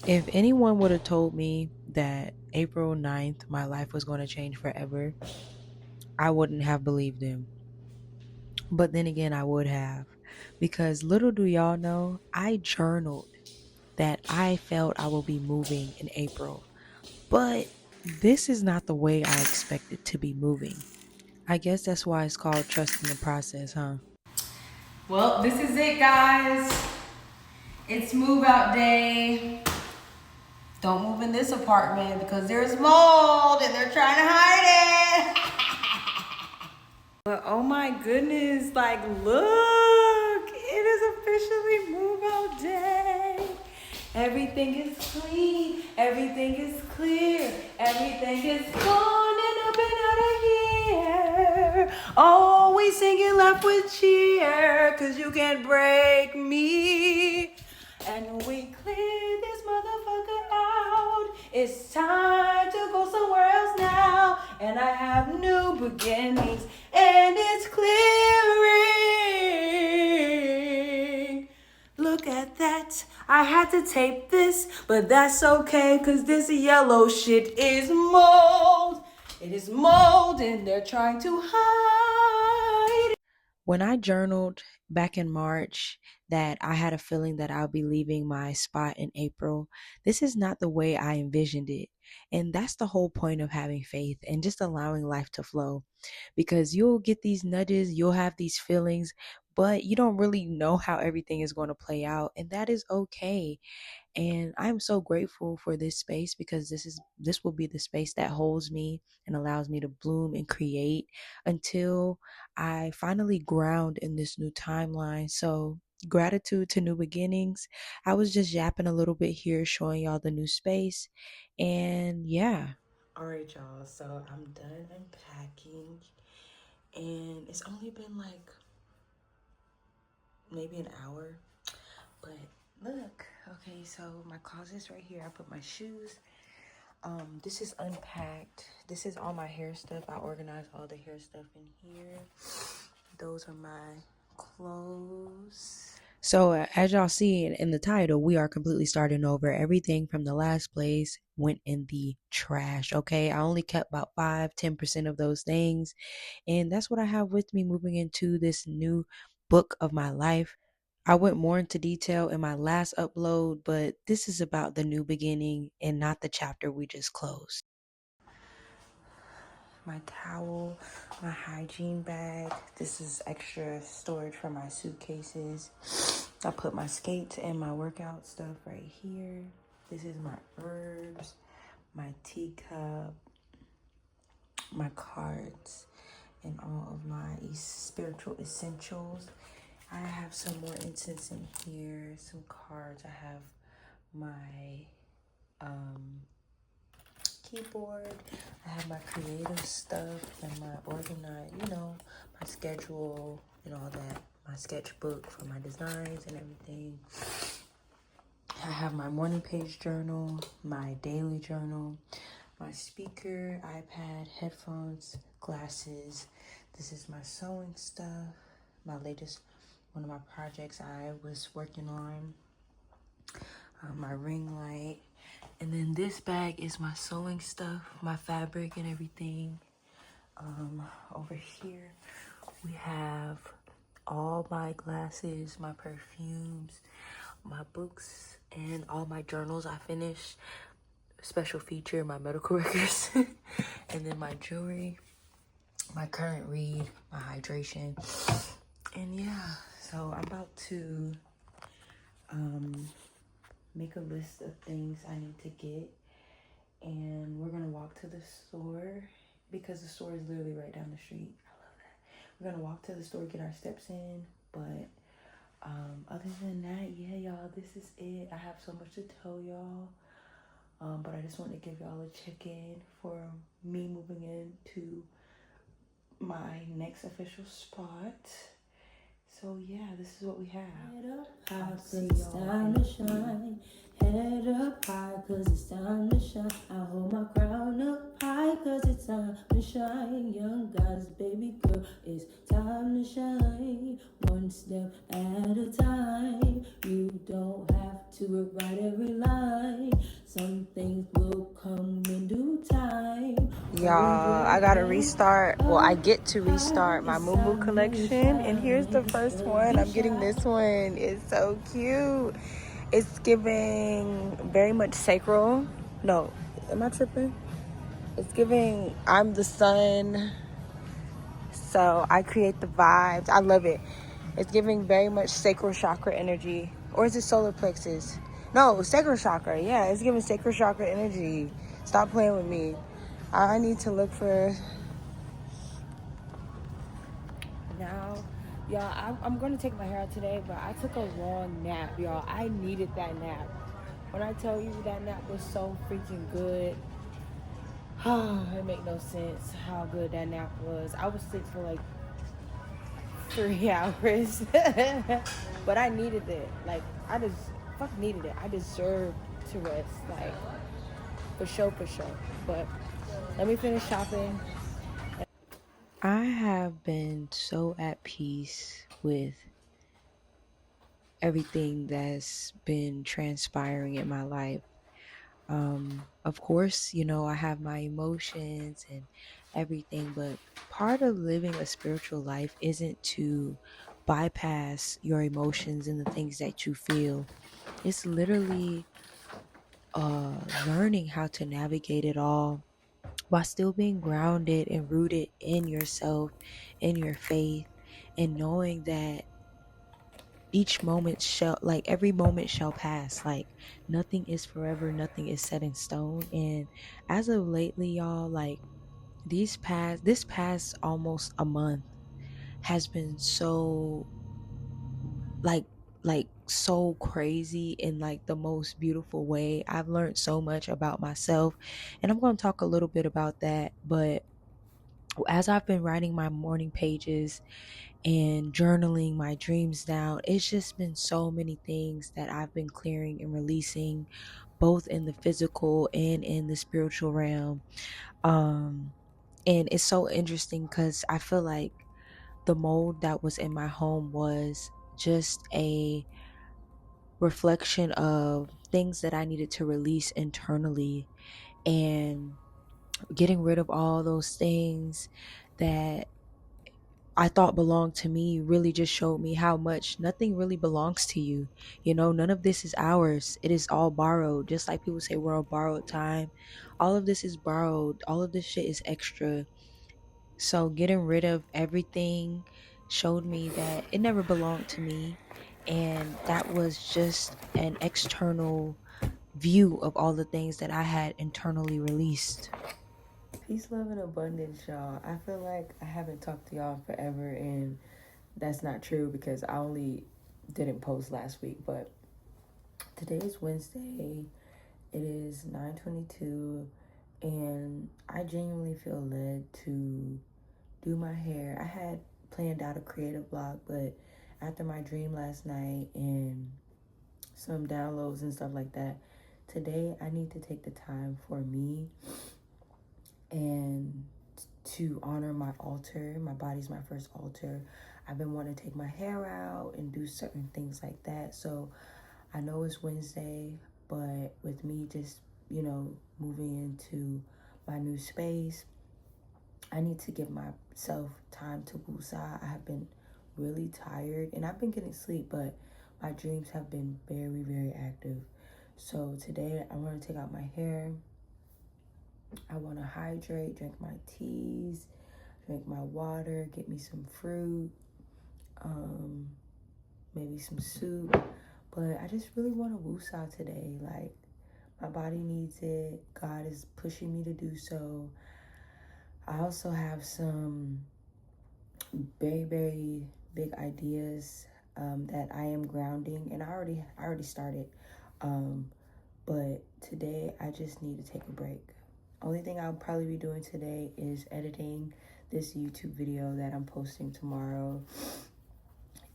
If anyone would have told me that April 9th my life was going to change forever, I wouldn't have believed him. But then again, I would have. Because little do y'all know, I journaled that I felt I will be moving in April. But this is not the way I expected to be moving. I guess that's why it's called trusting the process, huh? Well, this is it, guys. It's move out day. Don't move in this apartment because there's mold and they're trying to hide it. But oh my goodness, like, look, it is officially move out day. Everything is clean, everything is clear, everything is gone and up and out of here. Oh, we singing left with cheer, cause you can't break me. And we clear this motherfucker out. It's time to go somewhere else now. And I have new beginnings, and it's clearing. Look at that. I had to tape this, but that's okay, cause this yellow shit is mold. It is mold, and they're trying to hide. When I journaled back in March that I had a feeling that I'll be leaving my spot in April, this is not the way I envisioned it. And that's the whole point of having faith and just allowing life to flow. Because you'll get these nudges, you'll have these feelings, but you don't really know how everything is going to play out. And that is okay. And I'm so grateful for this space because this will be the space that holds me and allows me to bloom and create until I finally ground in this new timeline. So gratitude to new beginnings. I was just yapping a little bit here, showing y'all the new space. And yeah. All right, y'all. So I'm done unpacking. And it's only been like maybe an hour. But look, okay, so my closet's right here. I put my shoes. This is unpacked. This is all my hair stuff. I organized all the hair stuff in here. Those are my clothes. So as y'all see in the title, we are completely starting over. Everything from the last place went in the trash. Okay, I only kept about 5-10% of those things, and that's what I have with me moving into this new book of my life. I went more into detail in my last upload, but this is about the new beginning and not the chapter we just closed. My towel, my hygiene bag. This is extra storage for my suitcases. I put my skates and my workout stuff right here. This is my herbs, my teacup, my cards, and all of my spiritual essentials. I have some more incense in here, some cards. I have my keyboard. I have my creative stuff and my organized, my schedule and all that. My sketchbook for my designs and everything. I have my morning page journal, my daily journal, my speaker, iPad, headphones, glasses. This is my sewing stuff, my latest one of my projects I was working on, my ring light. And then this bag is my sewing stuff, my fabric and everything. Over here we have all my glasses, my perfumes, my books, and all my journals I finished. Special feature, my medical records. And then my jewelry, my current read, my hydration. And yeah, so I'm about to make a list of things I need to get, and we're gonna walk to the store because the store is literally right down the street. I love that. We're gonna walk to the store, get our steps in, but other than that, yeah, y'all, this is it. I have so much to tell y'all, but I just want to give y'all a check-in for me moving into my next official spot. So yeah, this is what we have. Head up high, cause it's time to shine. Head up high, cause it's time to shine. I hold my crown up high, cause it's time to shine. Young goddess, baby girl, it's time to shine. One step at a time. You don't have to write every line. Some things will come in due time. Y'all, I gotta restart. Well, I get to restart my Moo collection. And here's the first one. I'm getting this one. It's so cute. It's giving very much sacral. No, am I tripping? It's giving I'm the sun. So I create the vibes. I love it. It's giving very much sacral chakra energy. Or is it solar plexus? No, sacral chakra. Yeah, it's giving sacral chakra energy. Stop playing with me. I need to look for... Now, y'all, I'm going to take my hair out today, but I took a long nap, y'all. I needed that nap. When I tell you that nap was so freaking good, it make no sense how good that nap was. I was sick for like 3 hours, but I needed it. Like, I just needed it. I deserved to rest, like, for sure. But let me finish shopping. I have been so at peace with everything that's been transpiring in my life. Of course, you know, I have my emotions and everything, but part of living a spiritual life isn't to bypass your emotions and the things that you feel. It's literally learning how to navigate it all while still being grounded and rooted in yourself, in your faith, and knowing that every moment shall pass. Like, nothing is forever, nothing is set in stone. And as of lately, y'all, like, this past almost a month has been so like so crazy in like the most beautiful way. I've learned so much about myself, and I'm going to talk a little bit about that. But as I've been writing my morning pages and journaling my dreams down, it's just been so many things that I've been clearing and releasing, both in the physical and in the spiritual realm. And it's so interesting because I feel like the mold that was in my home was just a reflection of things that I needed to release internally, and getting rid of all those things that I thought belonged to me really just showed me how much nothing really belongs to you. You know, none of this is ours. It is all borrowed. Just like people say we're on borrowed time. All of this is borrowed. All of this shit is extra. So getting rid of everything showed me that it never belonged to me. And that was just an external view of all the things that I had internally released. Peace, love, and abundance, y'all. I feel like I haven't talked to y'all forever, and that's not true because I only didn't post last week. But today is Wednesday. It is 9:22, and I genuinely feel led to do my hair. I had planned out a creative blog, but after my dream last night and some downloads and stuff like that, today I need to take the time for me and to honor my altar. My body's my first altar. I've been wanting to take my hair out and do certain things like that. So I know it's Wednesday, but with me just, you know, moving into my new space, I need to give myself time to woosah. I have been really tired and I've been getting sleep, but my dreams have been very, very active. So today I want to take out my hair. I want to hydrate, drink my teas, drink my water, get me some fruit, maybe some soup. But I just really want to woosah today. Like, my body needs it. God is pushing me to do so. I also have some very, very big ideas that I am grounding, and I already started. But today I just need to take a break. Only thing I'll probably be doing today is editing this YouTube video that I'm posting tomorrow,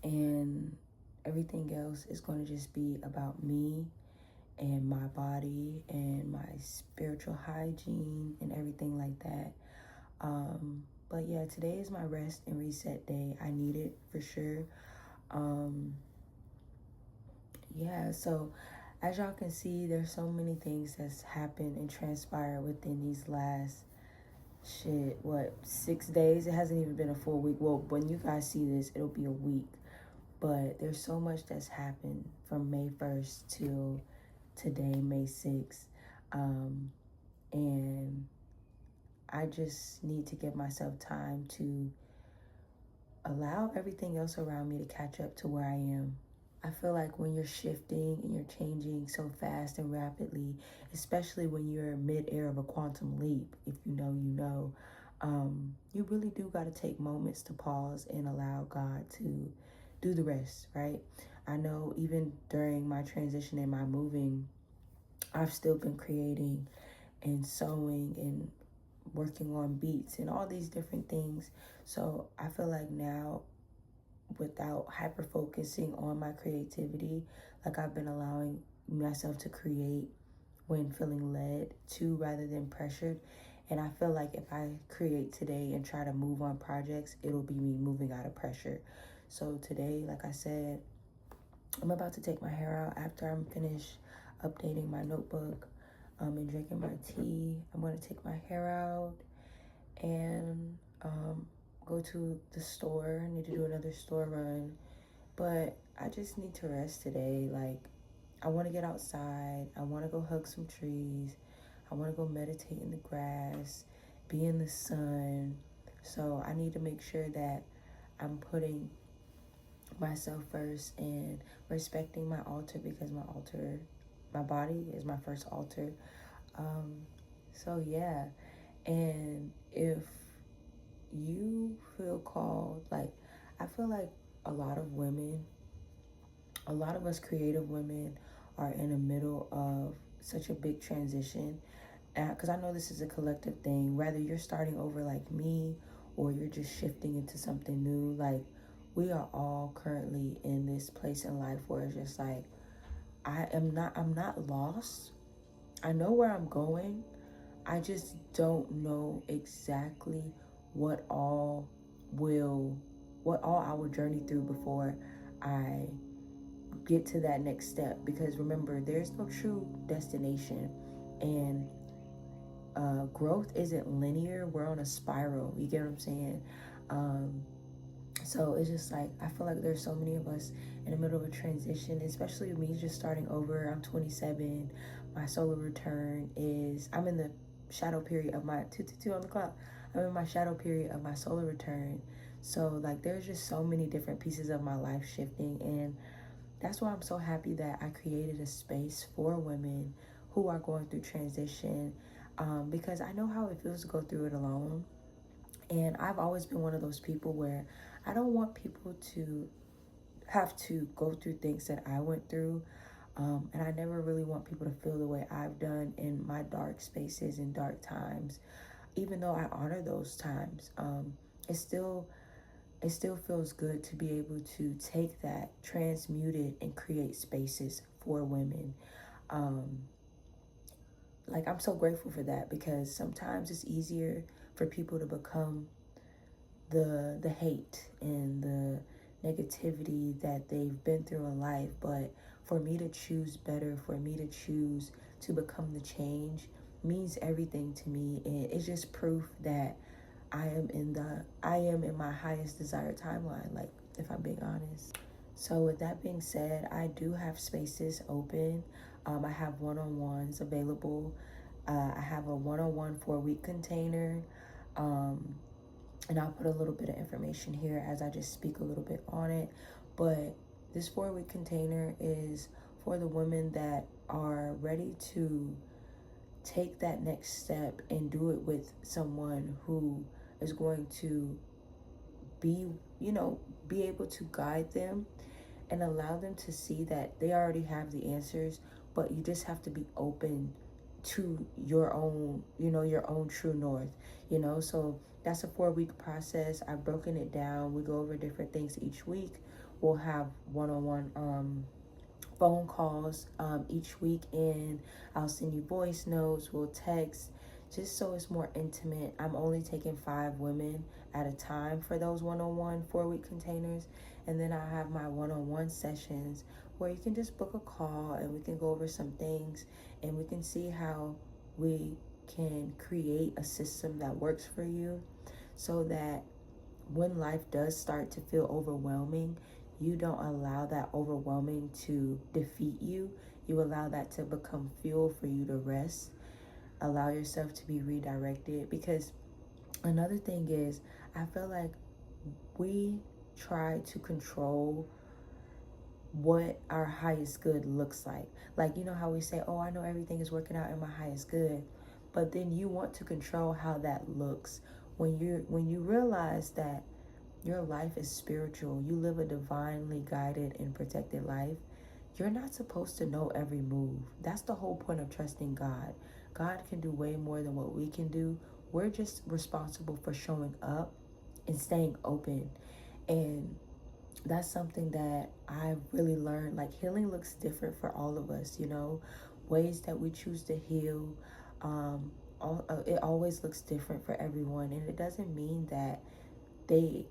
and everything else is going to just be about me and my body and my spiritual hygiene and everything like that. But yeah, today is my rest and reset day. I need it for sure. Yeah, so as y'all can see, there's so many things that's happened and transpired within these last 6 days. It hasn't even been a full week. Well, when you guys see this, it'll be a week. But there's so much that's happened from May 1st till today, May 6th. And I just need to give myself time to allow everything else around me to catch up to where I am. I feel like when you're shifting and you're changing so fast and rapidly, especially when you're mid-air of a quantum leap, if you know, you know, you really do got to take moments to pause and allow God to do the rest, right? I know even during my transition and my moving, I've still been creating and sewing and working on beats and all these different things. So I feel like now, without hyper focusing on my creativity, like I've been allowing myself to create when feeling led to rather than pressured. And I feel like if I create today and try to move on projects, it'll be me moving out of pressure. So today, like I said, I'm about to take my hair out after I'm finished updating my notebook and drinking my tea. I'm going to take my hair out and go to the store. I need to do another store run, but I just need to rest today. Like, I want to get outside. I want to go hug some trees. I want to go meditate in the grass, be in the sun. So I need to make sure that I'm putting myself first and respecting my altar, because my body is my first altar. So yeah, and if you feel called, like, I feel like a lot of women, a lot of us creative women are in the middle of such a big transition, because I know this is a collective thing, whether you're starting over like me or you're just shifting into something new. Like, we are all currently in this place in life where it's just like, I'm not lost. I know where I'm going. I just don't know exactly what all I will journey through before I get to that next step. Because remember, there's no true destination, and growth isn't linear. We're on a spiral. You get what I'm saying? So it's just like, I feel like there's so many of us in the middle of a transition, especially me just starting over. I'm 27. My solar return is, I'm in the shadow period of my 222 on the clock. I'm in my shadow period of my solar return. So like, there's just so many different pieces of my life shifting, and that's why I'm so happy that I created a space for women who are going through transition, because I know how it feels to go through it alone. And I've always been one of those people where I don't want people to have to go through things that I went through. And I never really want people to feel the way I've done in my dark spaces and dark times. Even though I honor those times, it still feels good to be able to take that, transmute it, and create spaces for women. Like, I'm so grateful for that, because sometimes it's easier for people to become the hate and the negativity that they've been through in life. But for me to choose better, for me to choose to become the change, means everything to me. And it's just proof that I am in my highest desired timeline, like, if I'm being honest. So with that being said, I do have spaces open. I have one-on-ones available. I have a one-on-one 4-week container. And I'll put a little bit of information here as I just speak a little bit on it. But this 4-week container is for the women that are ready to take that next step and do it with someone who is going to be able to guide them and allow them to see that they already have the answers, but you just have to be open to your own, your own true north, So that's a 4-week process. I've broken it down. We go over different things each week. We'll have one-on-one phone calls each week, and I'll send you voice notes. We'll text just so it's more intimate. I'm only taking 5 women at a time for those one-on-one 4-week containers. And then I have my one-on-one sessions where you can just book a call and we can go over some things and we can see how we can create a system that works for you, so that when life does start to feel overwhelming, you don't allow that overwhelming to defeat you. You allow that to become fuel for you to rest, allow yourself to be redirected. Because another thing is, I feel like we try to control what our highest good looks like. Like, you know how we say, oh, I know everything is working out in my highest good, but then you want to control how that looks. When you realize that your life is spiritual, you live a divinely guided and protected life, you're not supposed to know every move. That's the whole point of trusting God. God can do way more than what we can do. We're just responsible for showing up and staying open. And that's something that I really learned. Like, healing looks different for all of us, you know, ways that we choose to heal. It always looks different for everyone, and it doesn't mean that they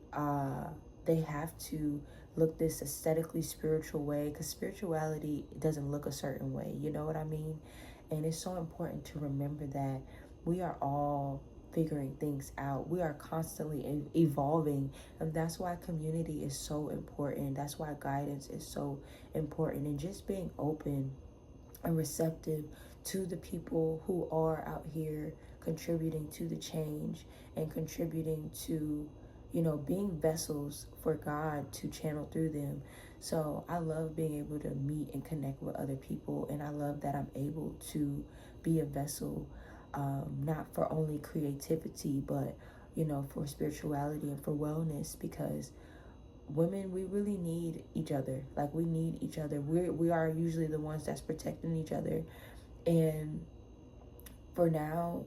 have to look this aesthetically spiritual way, because spirituality doesn't look a certain way, you know what I mean? And it's so important to remember that we are all figuring things out. We are constantly evolving, and that's why community is so important. That's why guidance is so important, and just being open and receptive to the people who are out here contributing to the change and contributing to, you know, being vessels for God to channel through them. So I love being able to meet and connect with other people, and I love that I'm able to be a vessel, not for only creativity, but, you know, for spirituality and for wellness, because women, we really need each other. Like, we need each other. We are usually the ones that's protecting each other. And for now,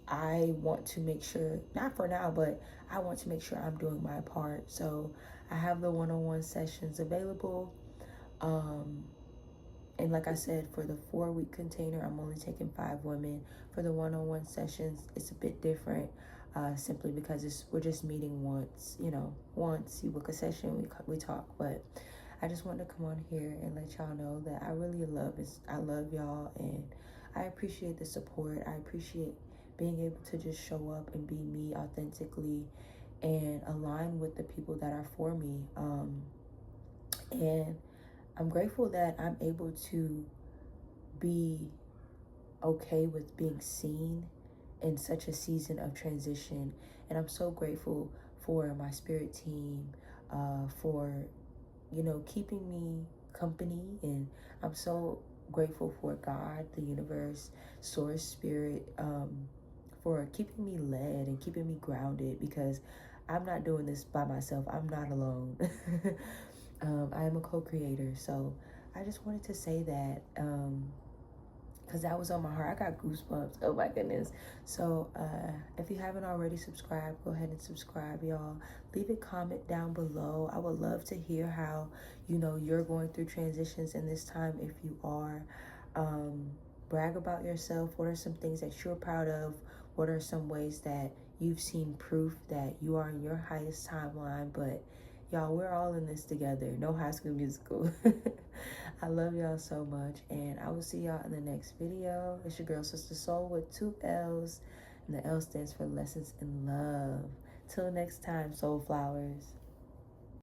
I want to make sure, not for now, but I want to make sure I'm doing my part. So I have the one-on-one sessions available. And like I said, for the 4-week container, I'm only taking 5 women. For the one-on-one sessions, it's a bit different, simply because we're just meeting once. You know, once you book a session, we talk. But I just wanted to come on here and let y'all know that I really I love y'all, and I appreciate the support. I appreciate being able to just show up and be me authentically and align with the people that are for me. And I'm grateful that I'm able to be okay with being seen in such a season of transition. And I'm so grateful for my spirit team, for, you know, keeping me company. And I'm so grateful for God, the universe, source, spirit, for keeping me led and keeping me grounded, because I'm not doing this by myself. I'm not alone. I am a co-creator. So I just wanted to say that, because that was on my heart. I got goosebumps. Oh my goodness. So if you haven't already subscribed, go ahead and subscribe, y'all. Leave a comment down below. I would love to hear how, you know, you're going through transitions in this time. If you are, brag about yourself. What are some things that you're proud of? What are some ways that you've seen proof that you are in your highest timeline? But y'all, we're all in this together. No High School Musical. I love y'all so much, and I will see y'all in the next video. It's your girl, Sister Soull, with 2 L's, and the L stands for Lessons in Love. Till next time, Soull Flowers.